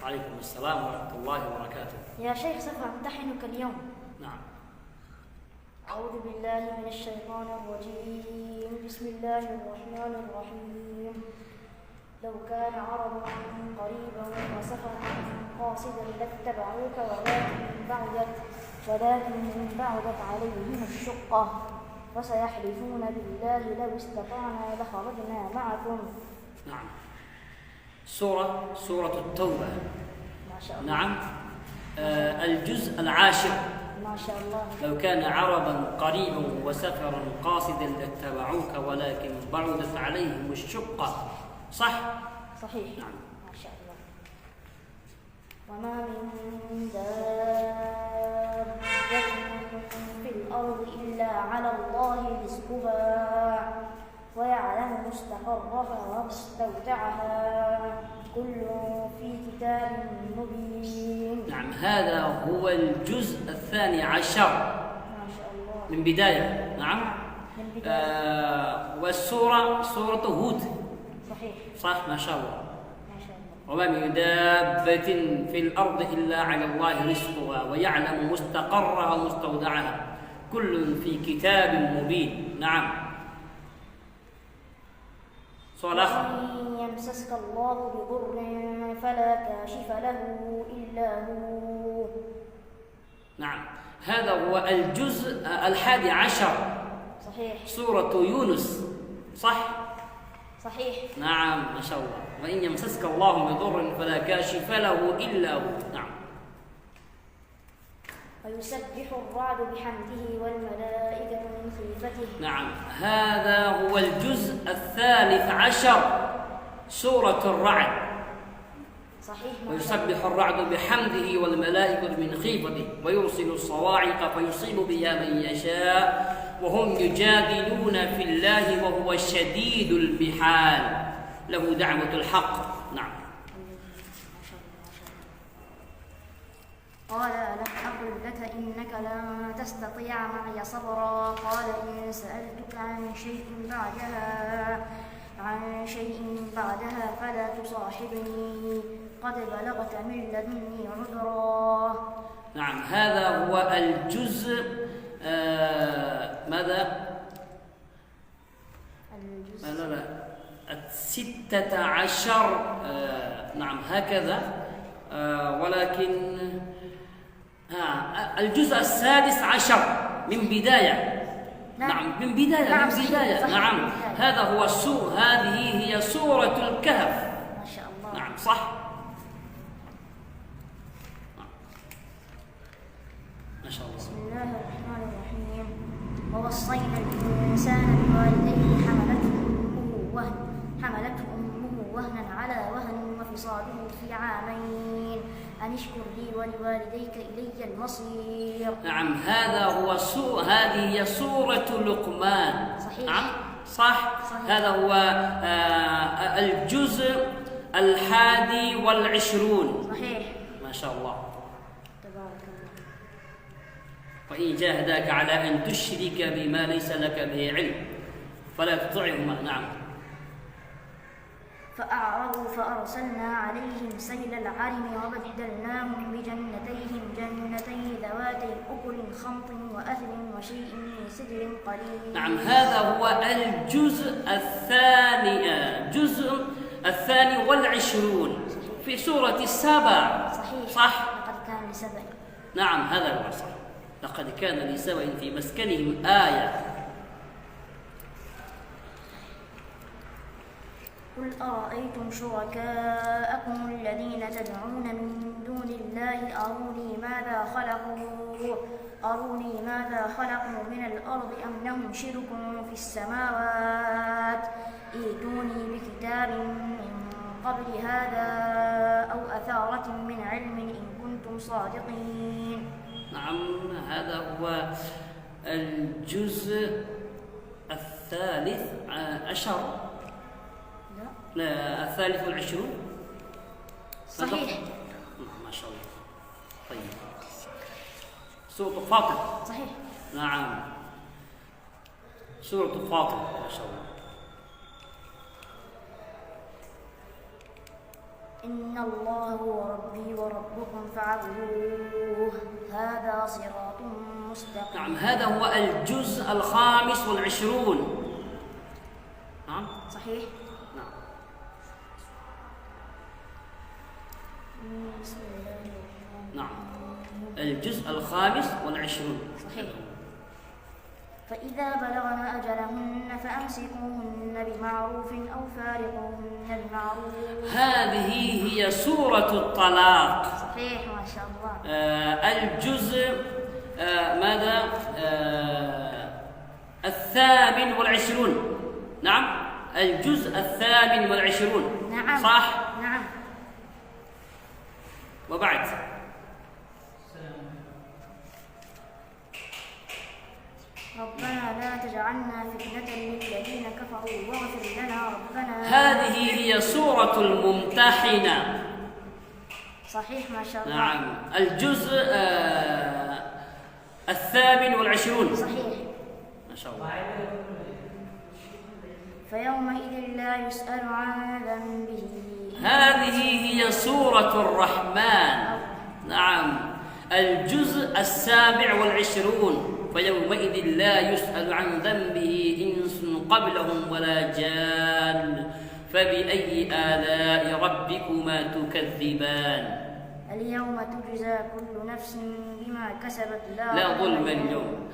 وعليكم السلام ورحمة الله وبركاته. يا شيخ سوف أمتحنك اليوم. نعم. أعوذ بالله من الشيطان الرجيم. بسم الله الرحمن الرحيم. لو كان عرضا قريبا وسفرا قاصدا لاتبعوك ولكن بعدت عليهم الشقة وسيحلفون بالله لو استطعنا لخرجنا معكم. نعم. سورة التوبة. ما شاء الله. نعم. الجزء العاشر. ما شاء الله. لو كان عرضا قريبا وسفرا قاصدا لاتبعوك ولكن بعدت عليهم الشقة. صح؟ صحيح. نعم. ما شاء الله. وما من دابة في الأرض إلا على الله رزقها ويعلم مستقرها ومستودعها كل في كتاب مبين. نعم. هذا هو الجزء الثاني عشر. ما شاء الله. من بداية. نعم. من بداية. والسورة سورة هود. صحيح. صح. ما شاء الله. ما شاء الله. وما من دابة في الأرض إلا على الله رزقها ويعلم مستقرها ومستودعها كل في كتاب مبين. نعم. سؤال آخر. وإن يمسسك الله بضر فلا كاشف له إلا هو. نعم. هذا هو الجزء 11. صحيح. سورة يونس. صح؟ صحيح. نعم. ما شاء الله. وإن يمسسك الله بضر فلا كاشف له إلا هو. نعم. ويسبح الرعد بحمده والملائكة من خيفته. نعم. هذا هو الجزء 13. سورة الرعد. صحيح. ويسبح الرعد بحمده والملائكة من خيفته ويرسل الصواعق فيصيب بها من يشاء وهم يجادلون في الله وهو شديد المحال له دعوة الحق. نعم. قال ألم أقل لك إنك لن تستطيع معي صبرا قال إن سألتك عن شيء بعدها فلا تصاحبني قد بلغت من لدني عذرا. نعم. هذا هو الجزء ماذا؟ الجزء 16. نعم هكذا. ولكن الجزء 16 من بداية. نعم. من بداية. نعم. من بداية. صحيح. نعم. هذا هو هذه هي سورة الكهف. ما شاء الله. نعم. صح. ما شاء الله. بسم الله الرحمن الرحيم. ووصينا الإنسان بوالديه حملته أمه وهنا على وهن وفصاله في عامين أن اشكر لي ولوالديك إلي المصير. نعم. هذا هو هذه هي سورة لقمان. صحيح. نعم. صح. هذا هو الجزء 21. صحيح. ما شاء الله. تبارك الله. وإن جاهداك على أن تشرك بما ليس لك به علم فلا تطعهما. نعم. فأعرضوا فأرسلنا عليهم سيل العرم وبدلناهم بجنتين ذواتي أكل خمط وأثل وشيء من سدر قليل. نعم. هذا هو الجزء الثاني والعشرون في سورة السبع. صحيح. صح. لقد كان لسبع. نعم. هذا هو صح. لقد كان لسبع في مسكنهم آية. قل أرأيتم شركاءكم الذين تدعون من دون الله أروني ماذا خلقوا من الأرض أم لهم شرك في السماوات ائتوني بكتاب من قبل هذا أو أثارة من علم إن كنتم صادقين. نعم. هذا هو الجزء 13. لا 23. صحيح. ما شاء الله. طيب. سورة فاطر. صحيح. نعم. سورة فاطر. ما شاء الله. إن الله هو ربي وربكم فاعبدوه هذا صراط مستقيم. نعم، هذا هو الجزء الخامس والعشرون. نعم صحيح. نعم. بسم الله الرحمن الرحيم. نعم، الجزء الخامس والعشرون. صحيح. فإذا بلغن أجلهن فأمسكوهن بمعروف أو فارقوهن بمعروف. هذه هي سورة الطلاق. صحيح ما شاء الله. الجزء ماذا؟ الثامن والعشرون. نعم، الجزء الثامن والعشرون. نعم صح؟ نعم. وبعد ربنا لا تجعلنا فتنة للذين كفروا واغفر لنا ربنا. هذه هي سورة الممتحنة. صحيح ما شاء الله. نعم، الجزء الثامن والعشرون. صحيح ما شاء الله. فيومئذ لا يسأل عن ذنبه. هذه هي سورة الرحمن. نعم، الجزء السابع والعشرون. فيومئذ لا يسأل عن ذنبه إنس قبلهم ولا جان فبأي آلاء ربكما تكذبان. اليوم تجزى كل نفس بما كسبت لا ظلم اليوم.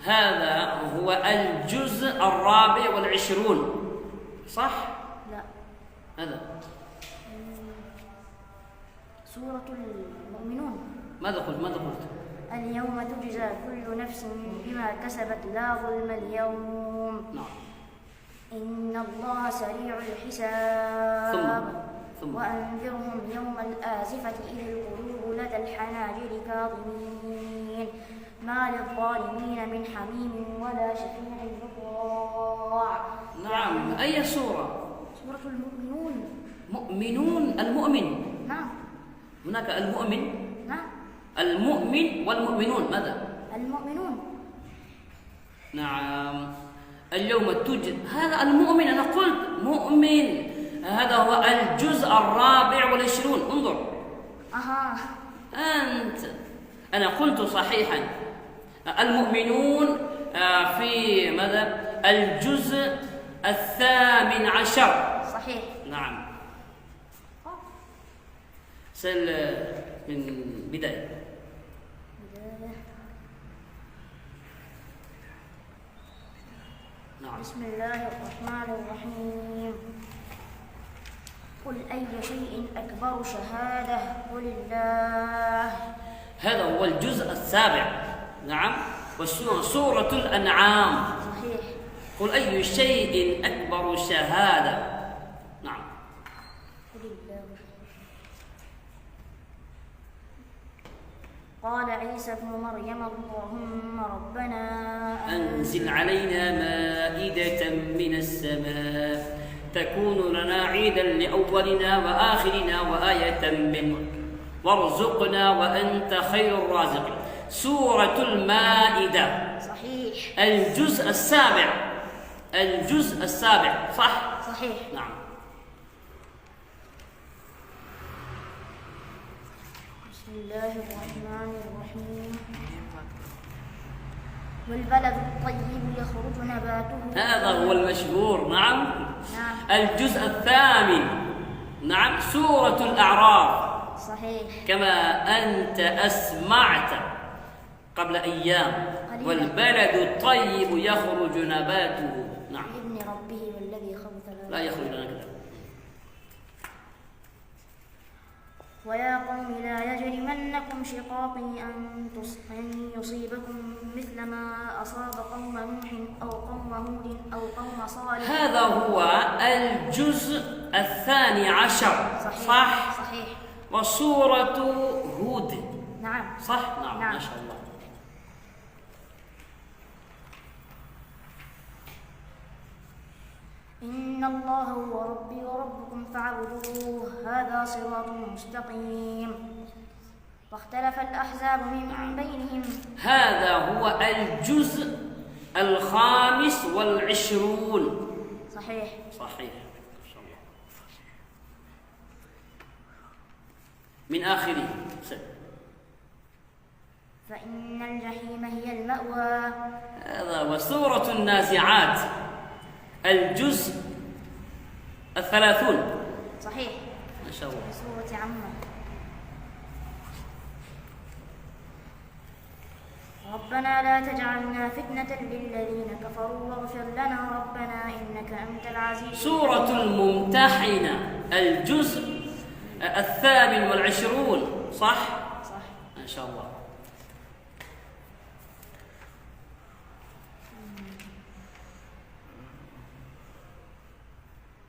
هذا هو الجزء الرابع والعشرون. صح؟ لا، هذا سورة المؤمنون. ماذا قلت؟ اليوم تجزى كل نفس بما كسبت لا ظلم اليوم. نعم. إن الله سريع الحساب. ثم وأنذرهم يوم الآزفة إذ القلوب لدى الحناجر كاظمين ما للظالمين من حميم ولا شفيع يطاع. نعم، أي سورة؟ سورة المؤمنون. مؤمنون، المؤمن. نعم. هناك المؤمن. نعم. المؤمن والمؤمنون ماذا؟ المؤمنون. نعم. اليوم هذا المؤمن، أنا قلت مؤمن. هذا هو الجزء الرابع والعشرون. انظر. أنا قلت صحيحا. المؤمنون في ماذا؟ الجزء الثامن عشر. صحيح. نعم. سل من بداية. نعم. بسم الله الرحمن الرحيم. قل أي شيء أكبر شهادة قل الله. هذا هو الجزء السابع. نعم. وسورة الأنعام. صحيح. قل أي شيء أكبر شهادة. نعم. قل الله. قال عيسى ابن مريم اللهم ربنا أنزل علينا مائدة من السماء تكون لنا عيدا لأولنا وآخرنا وآية منك وارزقنا وأنت خير الرازقين. سورة المائدة. صحيح. الجزء السابع. صح؟ صحيح. نعم. بسم الله الرحمن الرحيم. والبلد الطيب يخرج نباته. هذا هو المشهور. نعم. نعم. الجزء الثامن. نعم، سورة الأعراف. صحيح. كما أنت أسمعت قبل أيام. والبلد الطيب يخرج نباته. نعم. بإذن ربه والذي خبث لا يخرج لنا كذا. ويا قوم لا يجرمنكم شقاقي أن يصيبكم مثل ما أصاب قوم نوح أو قوم هود أو قوم صالح. هذا هو الجزء الثاني عشر. صح؟ صحيح. وسورة هود. نعم. صح؟ نعم. نعم. ما شاء الله. إن الله هو ربي وربكم فاعبدوه هذا صراط مستقيم. واختلف الأحزاب من بينهم. هذا هو الجزء الخامس والعشرون. صحيح. صحيح. من آخره. فإن الجحيم هي المأوى. هذا. وسورة النازعات الجزء 30. صحيح. ما شاء الله. سورة عمه. ربنا لا تجعلنا فتنة للذين كفروا واغفر لنا ربنا إنك أنت العزيز. سورة الممتحنة الجزء 28. صح؟ صح. ما شاء الله.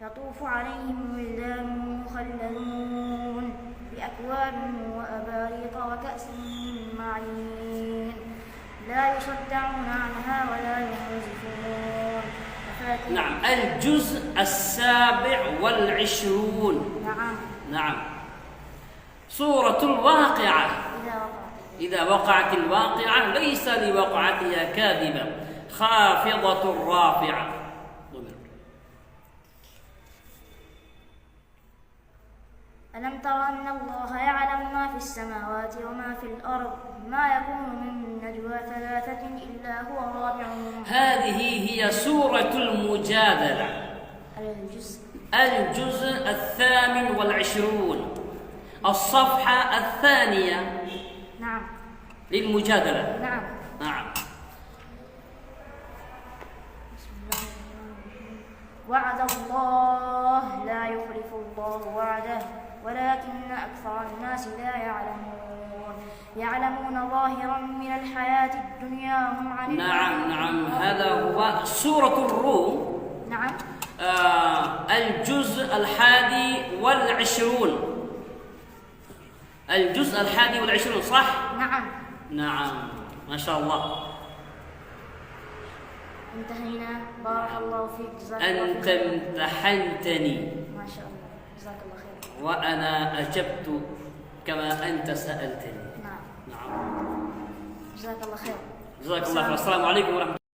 يطوف عليهم ولدان مخلدون بأكواب وأباريق وكأس من معين لا يصدعون عنها ولا ينزفون. نعم. الجزء 27. نعم. سورة الواقعة. إذا وقعت الواقعة ليس لوقعتها كاذبة خافضة رافعة. ألم تر أن الله يعلم ما في السماوات وما في الأرض ما يكون من نجوى ثلاثة إلا هو رابعهم. هذه هي سورة المجادلة الجزء 28 الصفحة 2. نعم. للمجادلة. نعم. نعم. وعد الله لا يخلف الله وعده ولكن أكثر الناس لا يعلمون ظاهرا من الحياة الدنيا هم عن. نعم. هذا هو سورة الروم. نعم. الجزء 21. الجزء 21. صح؟ نعم. ما شاء الله. انتهينا. بارك الله فيك. جزاك الله أنت خير. امتحنتني. ما شاء الله. جزاك الله خير. وأنا أجبت كما أنت سألتني. نعم. نعم. جزاك الله خير. جزاك الله خير. السلام عليكم ورحمة الله.